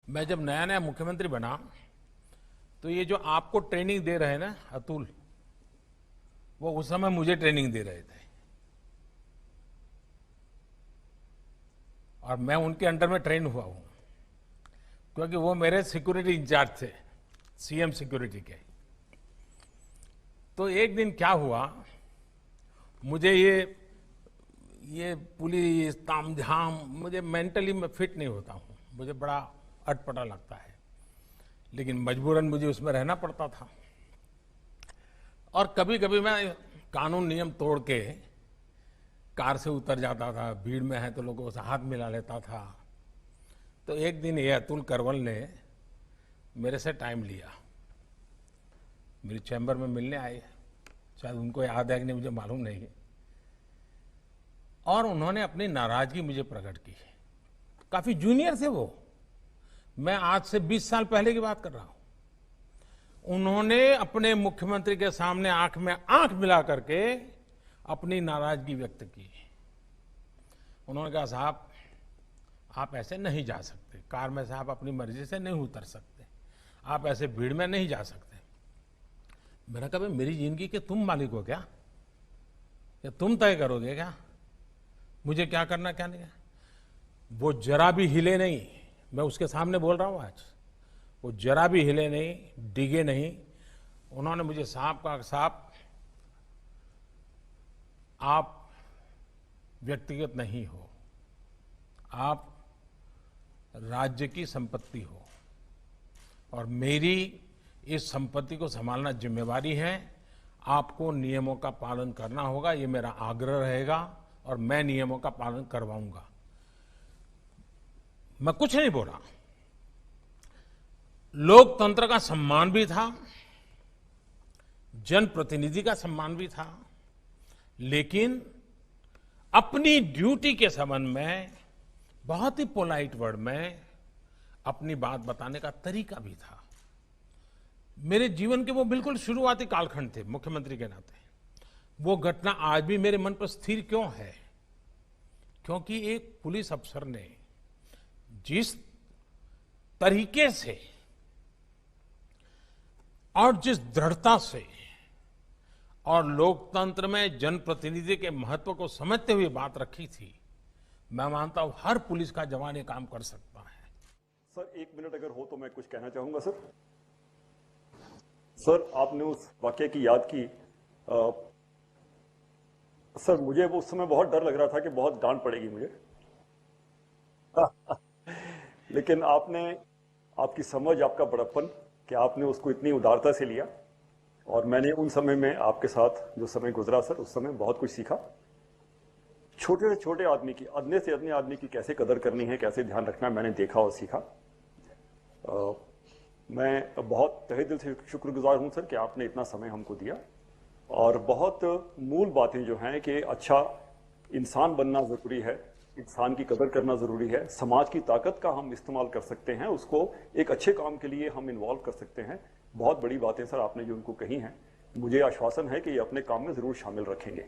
मैं जब नया नया मुख्यमंत्री बना तो ये जो आपको ट्रेनिंग दे रहे हैं ना अतुल, वो उस समय मुझे ट्रेनिंग दे रहे थे और मैं उनके अंडर में ट्रेन हुआ हूं, क्योंकि वो मेरे सिक्योरिटी इंचार्ज थे, सीएम सिक्योरिटी के। तो एक दिन क्या हुआ, मुझे ये पुलिस तामझाम, मुझे मेंटली मैं फिट नहीं होता हूं, मुझे बड़ा अटपटा लगता है, लेकिन मजबूरन मुझे उसमें रहना पड़ता था। और कभी कभी मैं कानून नियम तोड़ के कार से उतर जाता था, भीड़ में है तो लोगों से हाथ मिला लेता था। तो एक दिन ये अतुल करवल ने मेरे से टाइम लिया, मेरी चैम्बर में मिलने आए, शायद उनको याद है कि नहीं मुझे मालूम नहीं, और उन्होंने अपनी नाराजगी मुझे प्रकट की। काफी जूनियर थे वो, मैं आज से 20 साल पहले की बात कर रहा हूं। उन्होंने अपने मुख्यमंत्री के सामने आंख में आंख मिला करके अपनी नाराजगी व्यक्त की। उन्होंने कहा, साहब आप ऐसे नहीं जा सकते, कार में से आप अपनी मर्जी से नहीं उतर सकते, आप ऐसे भीड़ में नहीं जा सकते। मैंने कहा, भाई मेरी जिंदगी के तुम मालिक हो क्या, या तुम तय करोगे क्या मुझे क्या करना क्या नहीं? वो जरा भी हिले नहीं, मैं उसके सामने बोल रहा हूं आज, वो जरा भी हिले नहीं, डिगे नहीं। उन्होंने मुझे साहब कहा, साहब आप व्यक्तिगत नहीं हो, आप राज्य की संपत्ति हो और मेरी इस संपत्ति को संभालना जिम्मेवारी है। आपको नियमों का पालन करना होगा, ये मेरा आग्रह रहेगा और मैं नियमों का पालन करवाऊंगा। मैं कुछ नहीं बोला। लोकतंत्र का सम्मान भी था, जनप्रतिनिधि का सम्मान भी था, लेकिन अपनी ड्यूटी के संबंध में बहुत ही पोलाइट वर्ड में अपनी बात बताने का तरीका भी था। मेरे जीवन के वो बिल्कुल शुरुआती कालखंड थे मुख्यमंत्री के नाते। वो घटना आज भी मेरे मन पर स्थिर क्यों है? क्योंकि एक पुलिस अफसर ने जिस तरीके से और जिस दृढ़ता से और लोकतंत्र में जनप्रतिनिधि के महत्व को समझते हुए बात रखी थी, मैं मानता हूं हर पुलिस का जवान ये काम कर सकता है। सर 1 मिनट अगर हो तो मैं कुछ कहना चाहूंगा। सर आपने उस वाकये की याद की। सर मुझे वो उस समय बहुत डर लग रहा था कि बहुत डांट पड़ेगी मुझे। लेकिन आपकी समझ, आपका बड़प्पन, कि आपने उसको इतनी उदारता से लिया, और मैंने उन समय में आपके साथ जो समय गुजरा सर, उस समय बहुत कुछ सीखा। छोटे से छोटे आदमी की, अदने से अदने आदमी की कैसे कदर करनी है, कैसे ध्यान रखना है, मैंने देखा और सीखा। मैं बहुत तहे दिल से शुक्रगुजार हूं सर कि आपने इतना समय हमको दिया, और बहुत मूल बातें जो हैं कि अच्छा इंसान बनना ज़रूरी है, इंसान की कदर करना ज़रूरी है, समाज की ताकत का हम इस्तेमाल कर सकते हैं, उसको एक अच्छे काम के लिए हम इन्वॉल्व कर सकते हैं। बहुत बड़ी बातें सर आपने जो उनको कही हैं, मुझे आश्वासन है कि ये अपने काम में ज़रूर शामिल रखेंगे।